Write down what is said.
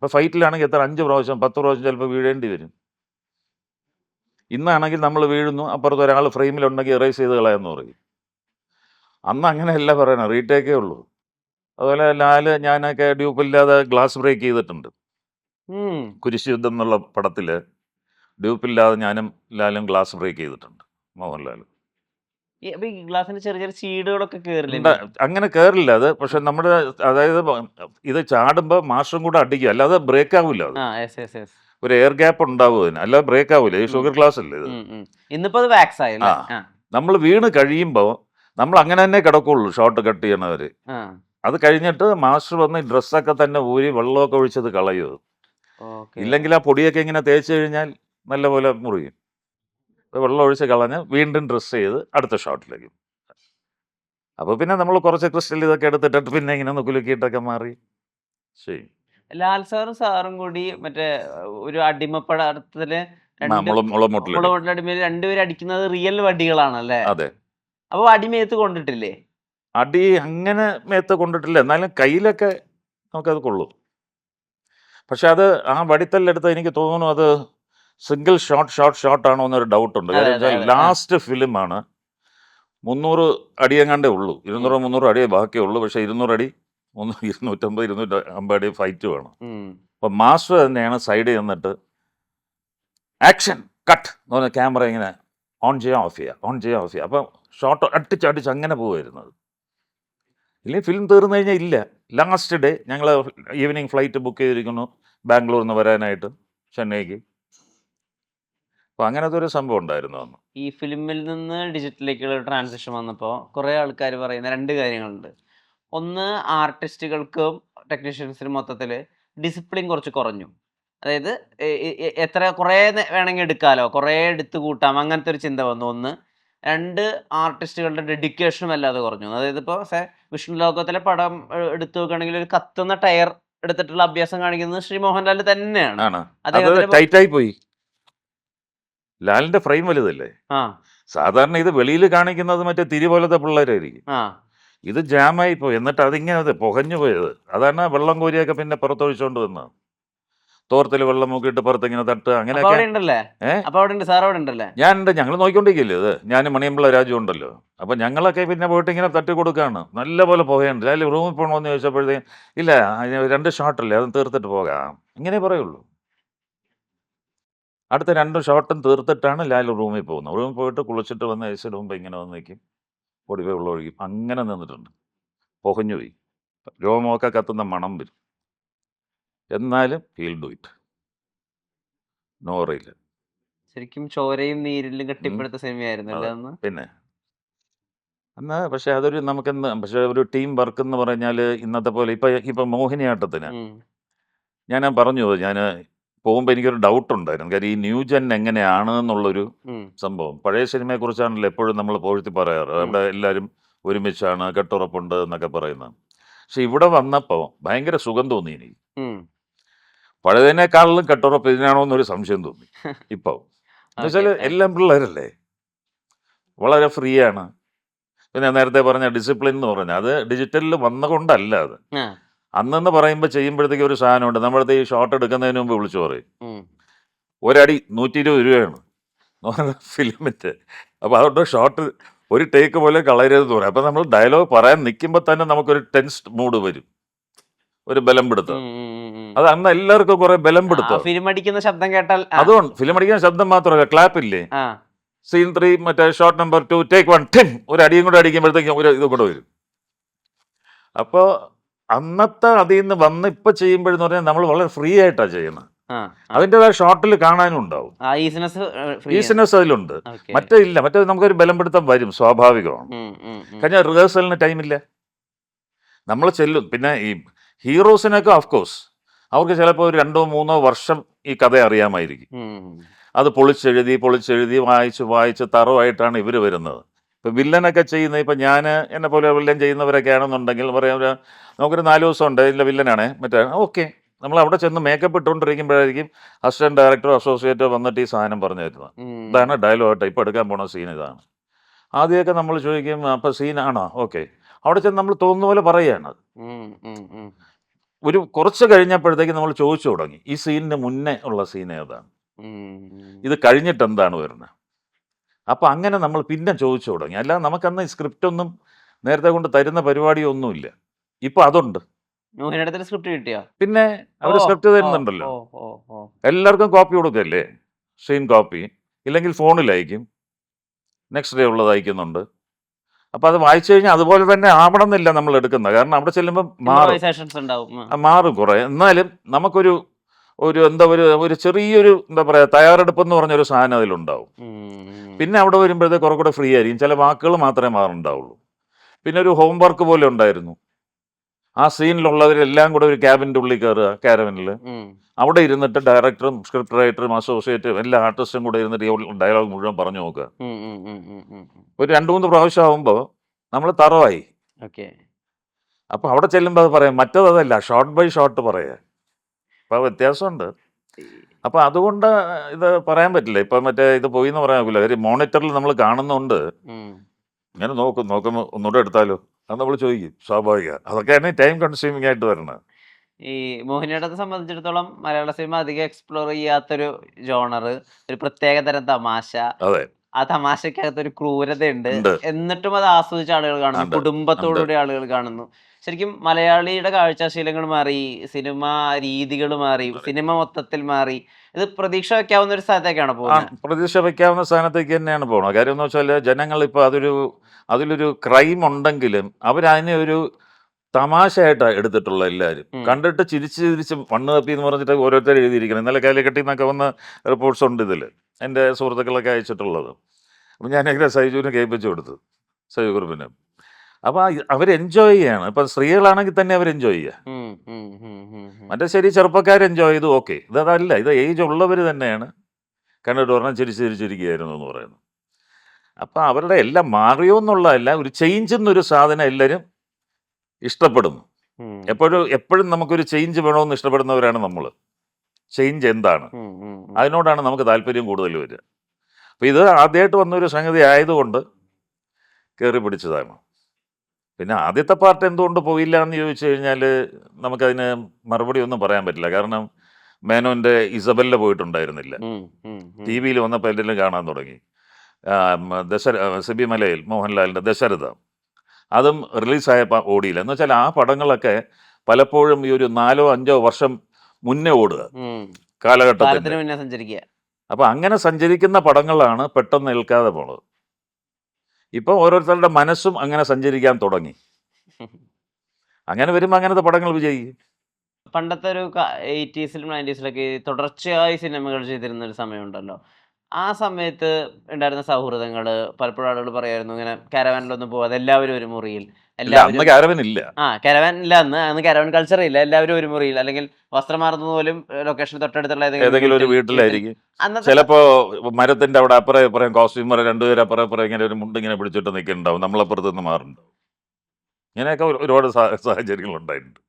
ഇപ്പോൾ ഫൈറ്റിലാണെങ്കിൽ എത്ര 5 പ്രാവശ്യം 10 പ്രാവശ്യം ചിലപ്പോൾ വീഴേണ്ടി വരും. ഇന്നാണെങ്കിൽ നമ്മൾ വീഴുന്നു, അപ്പുറത്ത് ഒരാൾ ഫ്രെയിമിലുണ്ടെങ്കിൽ എറേസ് ചെയ്ത് കളയാമെന്ന് പറയും. അന്ന് അങ്ങനെയല്ല പറയണത്, റീടേക്കേ ഉള്ളൂ. അതുപോലെ ലാല് ഞാനൊക്കെ ഡ്യൂപ്പില്ലാതെ ഗ്ലാസ് ബ്രേക്ക് ചെയ്തിട്ടുണ്ട്. കുരിശ് യുദ്ധം എന്നുള്ള പടത്തിൽ ഡ്യൂപ്പില്ലാതെ ഞാനും ലാലും ഗ്ലാസ് ബ്രേക്ക് ചെയ്തിട്ടുണ്ട്, മോഹൻലാൽ. അപ്പൊ ഈ ഗ്ലാസിന് ചെറിയ ചെറിയ ചീടുകളൊക്കെ കേറില്ലേ? അങ്ങനെ കയറില്ല അത്, പക്ഷെ നമ്മുടെ അതായത് ഇത് ചാടുമ്പോൾ മാസ്റ്ററും കൂടെ അടിക്കുക, അല്ലാതെ ബ്രേക്ക് ആവില്ല. അത് ഒരു എയർ ഗ്യാപ്പ് ഉണ്ടാവും അതിന്, അല്ലാതെ ബ്രേക്ക് ആവില്ല. ഈ ഷുഗർ ഗ്ലാസ് അല്ലേ ഇത്. ഇന്നിപ്പോ അത് വാക്സ് ആയി. നമ്മൾ വീണ് കഴിയുമ്പോൾ നമ്മൾ അങ്ങനെ തന്നെ കിടക്കുള്ളൂ, ഷോട്ട് കട്ട് ചെയ്യണവര്. അത് കഴിഞ്ഞിട്ട് മാസ്റ്റർ വന്ന് ഡ്രസ്സൊക്കെ തന്നെ ഊരി വെള്ളമൊക്കെ ഒഴിച്ചത് കളയും. ഇല്ലെങ്കിൽ ആ പൊടിയൊക്കെ ഇങ്ങനെ തേച്ച് കഴിഞ്ഞാൽ നല്ലപോലെ മുറിയും. വെള്ളം ഒഴിച്ച് കളഞ്ഞ് വീണ്ടും ഡ്രസ്സ് ചെയ്ത് അടുത്ത ഷോട്ടിലേക്ക്. അപ്പോൾ പിന്നെ നമ്മൾ കുറച്ച് ക്രിസ്റ്റൽ ഇതൊക്കെ എടുത്തിട്ട് പിന്നെ ഇങ്ങനെ ഒന്ന് കുലുക്കിയിട്ടൊക്കെ മാറി. ശരി, ലാൽ സാറും കൂടി മറ്റേ ഒരു അടിമപ്പടത്തില് അടിമയിൽ രണ്ടുപേരും അടിക്കുന്നത് റിയൽ വടികളാണല്ലേ? അതെ. അപ്പൊ അടിമേത്ത് കൊണ്ടിട്ടില്ലേ? അടി അങ്ങനെ മേത്ത് കൊണ്ടിട്ടില്ല, എന്നാലും കയ്യിലൊക്കെ നമുക്കത് കൊള്ളും. പക്ഷെ അത് ആ വടിത്തല്ലെടുത്ത് എനിക്ക് തോന്നുന്നു അത് സിംഗിൾ ഷോട്ട് ആണോ എന്നൊരു ഡൗട്ടുണ്ട്. കാര്യം വെച്ചാൽ ലാസ്റ്റ് ഫിലിമാണ്. 300 അടിയെങ്ങാണ്ടേ ഉള്ളൂ, 200-300 അടിയേ ബാക്കിയേ ഉള്ളൂ. പക്ഷെ 200 അടി 250 അടി ഫൈറ്റ് വേണം. അപ്പം മാസ്റ്റർ തന്നെയാണ് സൈഡിൽ നിന്നിട്ട് ആക്ഷൻ കട്ട് എന്ന് പറഞ്ഞ ക്യാമറ ഇങ്ങനെ ഓൺ ചെയ്യാൻ ഓഫ് ചെയ്യുക. അപ്പം ഷോട്ട് അടിച്ച് അങ്ങനെ പോകുമായിരുന്നത്. ഇല്ലെങ്കിൽ ഫിലിം തീർന്നു കഴിഞ്ഞാൽ ഇല്ല. ലാസ്റ്റ് ഡേ ഞങ്ങൾ ഈവനിങ് ഫ്ലൈറ്റ് ബുക്ക് ചെയ്തിരിക്കുന്നു ബാംഗ്ലൂരിൽ നിന്ന് വരാനായിട്ട് ചെന്നൈക്ക്. അപ്പോൾ അങ്ങനത്തെ ഒരു സംഭവം ഉണ്ടായിരുന്നു അന്ന്. ഈ ഫിലിമിൽ നിന്ന് ഡിജിറ്റലിലേക്കുള്ള ട്രാൻസിഷൻ വന്നപ്പോൾ കുറേ ആൾക്കാർ പറയുന്ന 2 കാര്യങ്ങളുണ്ട്. ഒന്ന്, ആർട്ടിസ്റ്റുകൾക്കും ടെക്നീഷ്യൻസിനും മൊത്തത്തിൽ ഡിസിപ്ലിൻ കുറച്ച് കുറഞ്ഞു. അതായത് എത്ര കുറേ വേണമെങ്കിൽ എടുക്കാമല്ലോ, കുറേ എടുത്തു കൂട്ടാം, അങ്ങനത്തെ ഒരു ചിന്ത വന്നു. ഒന്ന്. 2, ആർട്ടിസ്റ്റുകളുടെ ഡെഡിക്കേഷനും അല്ലാതെ കുറഞ്ഞു. അതായത് ഇപ്പോൾ വിഷ്ണു ലോകത്തിലെ പടം എടുത്തു നോക്കുകയാണെങ്കിൽ ഒരു കത്തുന്ന ടയർ എടുത്തിട്ടുള്ള അഭ്യാസം കാണിക്കുന്നത് ശ്രീ മോഹൻലാൽ തന്നെയാണ്. ടൈറ്റായി പോയി. ലാലിന്റെ ഫ്രെയിം വലുതല്ലേ. സാധാരണ ഇത് വെളിയിൽ കാണിക്കുന്നത് മറ്റേ തിരി പോലത്തെ പിള്ളേരായിരിക്കും. ഇത് ജാമായി പോയി. എന്നിട്ട് അതിങ്ങനെ പുകഞ്ഞു പോയത്. അതാണ് വെള്ളം കോരിയൊക്കെ പിന്നെ പുറത്തൊഴിച്ചോണ്ട് വന്നത്. തോർത്തിൽ വെള്ളം നോക്കിയിട്ട് പുറത്തിങ്ങനെ തട്ടുക, അങ്ങനെയൊക്കെ. ഞാനുണ്ട്, ഞങ്ങൾ നോക്കിക്കൊണ്ടിരിക്കില്ലേ ഇത്. ഞാനും മണിയമ്പിള്ള രാജു ഉണ്ടല്ലോ. അപ്പം ഞങ്ങളൊക്കെ പിന്നെ പോയിട്ട് ഇങ്ങനെ തട്ടി കൊടുക്കുകയാണ്. നല്ല പോലെ പുകയുണ്ട്. അതിൽ റൂമിൽ പോകണമെന്ന് ചോദിച്ചപ്പോഴത്തേക്കും ഇല്ല, 2 ഷോട്ടല്ലേ, അത് തീർത്തിട്ട് പോകാം, ഇങ്ങനെ പറയുള്ളൂ. അടുത്ത 2 ഷോട്ടും തീർത്തിട്ടാണ് ലാൽ റൂമിൽ പോകുന്നത്. റൂമിൽ പോയിട്ട് കുളിച്ചിട്ട് വന്ന് ഏസിഡ് മുമ്പ് ഇങ്ങനെ വന്ന് നിൽക്കും, പൊടി വെള്ളം ഒഴിക്കും, അങ്ങനെ നിന്നിട്ടുണ്ട്. പുകഞ്ഞു പോയി, രോമമൊക്കെ കത്തുന്ന മണം വരും. എന്നാലും ഹീൽ ഡു ഇറ്റ്, നോ അറിയില്ല. ശരിക്കും ചോരയും നീരിലും കെട്ടിപ്പടുത്ത സിനിമയായിരുന്നു പിന്നെ എന്നാ. പക്ഷെ അതൊരു നമുക്കെന്ന് പക്ഷെ ഒരു ടീം വർക്ക് എന്ന് പറഞ്ഞാൽ ഇന്നത്തെ പോലെ ഇപ്പം മോഹിനിയാട്ടത്തിന് ഞാൻ പറഞ്ഞു, ഞാൻ പോകുമ്പോൾ എനിക്കൊരു ഡൗട്ട് ഉണ്ടായിരുന്നു. കാര്യം ഈ ന്യൂജൻ എങ്ങനെയാണ് എന്നുള്ളൊരു സംഭവം. പഴയ സിനിമയെക്കുറിച്ചാണല്ലോ എപ്പോഴും നമ്മൾ പോഴ്ത്തി പറയാറ്. അവിടെ എല്ലാവരും ഒരുമിച്ചാണ്, കെട്ടുറപ്പുണ്ട് എന്നൊക്കെ പറയുന്നത്. പക്ഷെ ഇവിടെ വന്നപ്പോൾ ഭയങ്കര സുഖം തോന്നി എനിക്ക്. പഴയതിനേക്കാളിലും കെട്ടുറപ്പ് ഇതിനാണോ എന്നൊരു സംശയം തോന്നി ഇപ്പോൾ. എന്നുവെച്ചാൽ എല്ലാം പിള്ളേരല്ലേ, വളരെ ഫ്രീ ആണ്. പിന്നെ നേരത്തെ പറഞ്ഞ ഡിസിപ്ലിൻ എന്ന് പറഞ്ഞാൽ അത് ഡിജിറ്റലിൽ വന്നുകൊണ്ടല്ല. അത് അന്നെന്ന് പറയുമ്പോൾ ചെയ്യുമ്പോഴത്തേക്ക് ഒരു സാധനമുണ്ട്. നമ്മളത്തെ ഈ ഷോട്ട് എടുക്കുന്നതിന് മുമ്പ് വിളിച്ചു പറയും, ഒരടി 120 രൂപയാണ് ഫിലിമിൻ്റെ. അപ്പോൾ അതുകൊണ്ട് ഷോട്ട് ഒരു ടേക്ക് പോലെ കളയരുതെന്ന് പറയും. അപ്പം നമ്മൾ ഡയലോഗ് പറയാൻ നിൽക്കുമ്പോൾ തന്നെ നമുക്കൊരു ടെൻസ്ഡ് മൂഡ് വരും, ഒരു ബലം പിടുത്തം. അത് അന്ന് എല്ലാവർക്കും കുറെ ബലം പിടുത്തം. ഫിലിം അടിക്കുന്ന ശബ്ദം കേട്ടാൽ അതുകൊണ്ട് ഫിലിം അടിക്കുന്ന ശബ്ദം മാത്രമല്ല, ക്ലാപ്പില്ലേ, സീൻ 3 മറ്റേ ഷോട്ട് നമ്പർ 2 ടേക്ക് 1 ടിം, ഒരു അടിയും കൂടെ അടിക്കുമ്പോഴത്തേക്കും ഒരു ഇത് കൂടെ വരും. അപ്പോൾ അന്നത്തെ അതിൽ നിന്ന് വന്ന് ഇപ്പം ചെയ്യുമ്പോഴെന്ന് പറഞ്ഞാൽ നമ്മൾ വളരെ ഫ്രീ ആയിട്ടാണ് ചെയ്യുന്നത്. അതിൻ്റെതായ ഷോട്ടിൽ കാണാനും ഉണ്ടാവും, ഈസിനെസ് അതിലുണ്ട്. മറ്റേ ഇല്ല, മറ്റേ നമുക്കൊരു ബലം പിടുത്തം വരും, സ്വാഭാവികമാണ്. കഴിഞ്ഞ റിഹേഴ്സലിന് ടൈമില്ല, നമ്മൾ ചെല്ലും. പിന്നെ ഈ ഹീറോസിനൊക്കെ ഓഫ്കോഴ്സ് അവർക്ക് ചിലപ്പോൾ ഒരു 2-3 വർഷം ഈ കഥ അറിയാമായിരിക്കും. അത് പൊളിച്ചെഴുതി വായിച്ച് തറവായിട്ടാണ് ഇവർ വരുന്നത്. ഇപ്പം വില്ലനൊക്കെ ചെയ്യുന്നത്, ഇപ്പം ഞാൻ എന്നെ പോലെ വില്ലൻ ചെയ്യുന്നവരൊക്കെ ആണെന്നുണ്ടെങ്കിൽ പറയാം, നമുക്കൊരു 4 ദിവസം ഉണ്ട്, ഇല്ല വില്ലനാണേ മറ്റേ ഓക്കെ. നമ്മൾ അവിടെ ചെന്ന് മേക്കപ്പ് ഇട്ടുകൊണ്ടിരിക്കുമ്പോഴായിരിക്കും അസിസ്റ്റന്റ് ഡയറക്ടറോ അസോസിയേറ്റോ വന്നിട്ട് ഈ സാധനം പറഞ്ഞു തരുന്നത്. ഇതാണ് ഡയലോഗായിട്ട് ഇപ്പം എടുക്കാൻ പോണ സീൻ ഇതാണ്. ആദ്യമൊക്കെ നമ്മൾ ചോദിക്കും, അപ്പം സീനാണോ, ഓക്കെ. അവിടെ ചെന്ന് നമ്മൾ തോന്നുന്ന പോലെ പറയുകയാണ്. ഒരു കുറച്ച് കഴിഞ്ഞപ്പോഴത്തേക്ക് നമ്മൾ ചോദിച്ചു തുടങ്ങി ഈ സീനിന് മുന്നേ ഉള്ള സീൻ ഏതാണ്, ഇത് കഴിഞ്ഞിട്ട് എന്താണ് വരുന്നത്. അപ്പം അങ്ങനെ നമ്മൾ പിന്നെ ചോദിച്ചു തുടങ്ങി. അല്ലാതെ നമുക്കന്ന് സ്ക്രിപ്റ്റ് ഒന്നും നേരത്തെ കൊണ്ട് തരുന്ന പരിപാടിയൊന്നുമില്ല. ഇപ്പം അതുണ്ട്. മോഹിനിയാട്ടത്തിന് സ്ക്രിപ്റ്റ് കിട്ടിയോ? പിന്നെ അവർ ഓ സ്ക്രിപ്റ്റ് ഓ തരുന്നുണ്ടല്ലോ. ഓ ഓ ഓ എല്ലാവർക്കും കോപ്പി കൊടുക്കല്ലേ, സീൻ കോപ്പി, ഇല്ലെങ്കിൽ ഫോണിൽ അയക്കും, നെക്സ്റ്റ് ഡേ ഉള്ളത് അയക്കുന്നുണ്ട്. അപ്പം അത് വായിച്ചു കഴിഞ്ഞാൽ അതുപോലെ തന്നെ ആവണം എന്നില്ല നമ്മൾ എടുക്കുന്നത്. കാരണം അവിടെ ചെല്ലുമ്പോൾ മാറും, ഇംപ്രവൈസേഷൻസ് ഉണ്ടാവും. മാറും കുറേ. എന്നാലും നമുക്കൊരു ഒരു എന്താ ഒരു ചെറിയൊരു എന്താ പറയുക തയ്യാറെടുപ്പ് എന്ന് പറഞ്ഞൊരു സാധനം അതിലുണ്ടാവും. പിന്നെ അവിടെ വരുമ്പോഴത്തേക്ക് കുറെ കൂടെ ഫ്രീ ആയിരിക്കും. ചില വാക്കുകൾ മാത്രമേ മാറുണ്ടാവുള്ളൂ. പിന്നെ ഒരു ഹോംവർക്ക് പോലെ ഉണ്ടായിരുന്നു. ആ സീനിലുള്ളവരെല്ലാം കൂടെ ഒരു ക്യാബിൻ്റെ ഉള്ളിൽ കയറുക, കാരവനിൽ. അവിടെ ഇരുന്നിട്ട് ഡയറക്ടറും സ്ക്രിപ്റ്റ് റൈറ്ററും അസോസിയേറ്റും എല്ലാ ആർട്ടിസ്റ്റും കൂടെ ഇരുന്നിട്ട് ഈ ഡയലോഗ് മുഴുവൻ പറഞ്ഞു നോക്കുക. ഒരു 2-3 പ്രാവശ്യം ആകുമ്പോൾ നമ്മൾ തറവായി. ഓക്കെ. അപ്പോൾ അവിടെ ചെല്ലുമ്പോൾ അത് പറയാം, മറ്റേതല്ല, ഷോട്ട് ബൈ ഷോട്ട് പറയുക. അപ്പോൾ വ്യത്യാസമുണ്ട്. അപ്പോൾ അതുകൊണ്ട് ഇത് പറയാൻ പറ്റില്ല. ഇപ്പം മറ്റേ ഇത് പോയി എന്ന് പറയാൻ പറ്റില്ല. ഒരു മോണിറ്ററിൽ നമ്മൾ കാണുന്നതുകൊണ്ട് ഇങ്ങനെ നോക്കുമ്പോൾ ഒന്നുകൂടെ എടുത്താലോ അത് നമ്മൾ ചോദിക്കും, സ്വാഭാവിക. അതൊക്കെയാണ് ടൈം കൺസ്യൂമിങ് ആയിട്ട് വരുന്നത്. ഈ മോഹിനിയാട്ടത്തെ സംബന്ധിച്ചിടത്തോളം മലയാള സിനിമ അധികം എക്സ്പ്ലോർ ചെയ്യാത്തൊരു ജോണർ, ഒരു പ്രത്യേക തരം തമാശ. അതെ, ആ തമാശക്കകത്ത് ഒരു ക്രൂരതയുണ്ട്. ഉണ്ട്, എന്നിട്ടും അത് ആസ്വദിച്ച ആളുകൾ കാണുന്നു, ഉണ്ട്, ഉണ്ട്. കുടുംബത്തോടുകൂടി ആളുകൾ കാണുന്നു. ശരിക്കും മലയാളിയുടെ കാഴ്ചാശീലങ്ങൾ മാറി, സിനിമ രീതികൾ മാറി, സിനിമ മൊത്തത്തിൽ മാറി. ഇത് പ്രതീക്ഷ വെക്കാവുന്ന ഒരു സ്ഥലത്തേക്കാണ് ആ പോകുന്നത്. പ്രതീക്ഷ വയ്ക്കാവുന്ന സ്ഥാനത്തേക്ക് തന്നെയാണ് പോകുന്നത്. കാര്യം എന്ന് വെച്ചാൽ ജനങ്ങൾ ഇപ്പോൾ അതിലൊരു ക്രൈം ഉണ്ടെങ്കിലും അവരതിനെ ഒരു തമാശയായിട്ട് എടുത്തിട്ടുള്ള എല്ലാവരും കണ്ടിട്ട് ചിരിച്ച് മണ്ണ് തപ്പി എന്ന് പറഞ്ഞിട്ട് ഓരോരുത്തർ എഴുതിയിരിക്കണം. ഇന്നലെ കാലിക്കട്ടിൽ നിന്നൊക്കെ വന്ന റിപ്പോർട്ട്സ് ഉണ്ട് ഇതിൽ, എൻ്റെ സുഹൃത്തുക്കളൊക്കെ അയച്ചിട്ടുള്ളത്. അപ്പം ഞാനിങ്ങനെ സൈജുവിന് കേൾപ്പിച്ചു കൊടുത്തു, സൈജു കുറുപ്പിന്. അപ്പോൾ അവർ എൻജോയ് ചെയ്യാണ്. ഇപ്പം സ്ത്രീകളാണെങ്കിൽ തന്നെ അവർ എൻജോയ് ചെയ്യുക. മറ്റേ ശരി ചെറുപ്പക്കാർ എൻജോയ് ചെയ്തു, ഓക്കെ. ഇതല്ല, ഇത് ഏജ് ഉള്ളവർ തന്നെയാണ് കണ്ടിട്ട് പറഞ്ഞാൽ ചിരിച്ചിരിക്കുകയായിരുന്നു എന്ന് പറയുന്നത്. അപ്പം അവരുടെ എല്ലാം മാറിയോ എന്നുള്ളതല്ല, ഒരു ചേഞ്ച് എന്നൊരു സാധനം എല്ലാവരും ഇഷ്ടപ്പെടുന്നു. എപ്പോഴും നമുക്കൊരു ചേഞ്ച് വേണമെന്ന് ഇഷ്ടപ്പെടുന്നവരാണ് നമ്മൾ. ചേഞ്ച് എന്താണ്, അതിനോടാണ് നമുക്ക് താല്പര്യം കൂടുതൽ വരിക. അപ്പോൾ ഇത് ആദ്യമായിട്ട് വന്നൊരു സംഗതി ആയതുകൊണ്ട് കയറി പിടിച്ചതാണ്. പിന്നെ ആദ്യത്തെ പാർട്ട് എന്തുകൊണ്ട് പോയില്ല എന്ന് ചോദിച്ചു കഴിഞ്ഞാൽ നമുക്കതിന് മറുപടി ഒന്നും പറയാൻ പറ്റില്ല. കാരണം മേനോൻ്റെ ഇസബെല്ല പോയിട്ടുണ്ടായിരുന്നില്ല. ടി വിയിൽ വന്നപ്പോൾ എന്തെങ്കിലും കാണാൻ തുടങ്ങി. സിബി മലയിൽ മോഹൻലാലിൻ്റെ ദശരഥ, അതും റിലീസായപ്പോൾ ഓടിയില്ല. എന്ന് വെച്ചാൽ ആ പടങ്ങളൊക്കെ പലപ്പോഴും ഈ ഒരു 4-5 വർഷം മുന്നേ ഓടുക കാലഘട്ടത്തിൽ. അപ്പോൾ അങ്ങനെ സഞ്ചരിക്കുന്ന പടങ്ങളാണ് പെട്ടെന്ന് നിൽക്കാതെ പോണത്. ഇപ്പോൾ ഓരോരുത്തരുടെ മനസ്സും അങ്ങനെ സഞ്ചരിക്കാൻ തുടങ്ങി. അങ്ങനെ വരുമ്പോൾ അങ്ങനത്തെ പടങ്ങൾ വിജയിക്കും. പണ്ടത്തെ ഒരു 80s-ലും 90s-ലൊക്കെ തുടർച്ചയായി സിനിമകൾ ചെയ്തിരുന്ന ഒരു സമയമുണ്ടല്ലോ. ആ സമയത്ത് ഉണ്ടായിരുന്ന സൗഹൃദങ്ങൾ പലപ്പോഴും ആളുകൾ പറയായിരുന്നു, ഇങ്ങനെ കാരവാനിലൊന്നും പോവാതെ എല്ലാവരും ഒരു മുറിയിൽ, അന്ന് കാരവൻ ഇല്ല. കാരവാൻ ഇല്ല, അന്ന് കാരവാൻ കൾച്ചർ ഇല്ല. എല്ലാവരും ഒരു മുറിയിൽ, അല്ലെങ്കിൽ വസ്ത്രം മാറുന്നത് പോലും ലൊക്കേഷൻ തൊട്ടടുത്തുള്ള ഏതെങ്കിലും ഒരു വീട്ടിലായിരിക്കും. ചിലപ്പോ മരത്തിന്റെ അവിടെ അപ്പുറം ഇപ്പുറം കോസ്റ്റ്യൂമർ രണ്ടുപേരും അപ്പുറം ഇങ്ങനെ ഒരു മുണ്ട് ഇങ്ങനെ പിടിച്ചിട്ട് നിൽക്കുന്നുണ്ടാവും, നമ്മളപ്പുറത്ത് നിന്ന് മാറുന്നുണ്ടാവും. ഇങ്ങനെയൊക്കെ ഒരുപാട് സാഹചര്യങ്ങൾ ഉണ്ടായിട്ടുണ്ട്.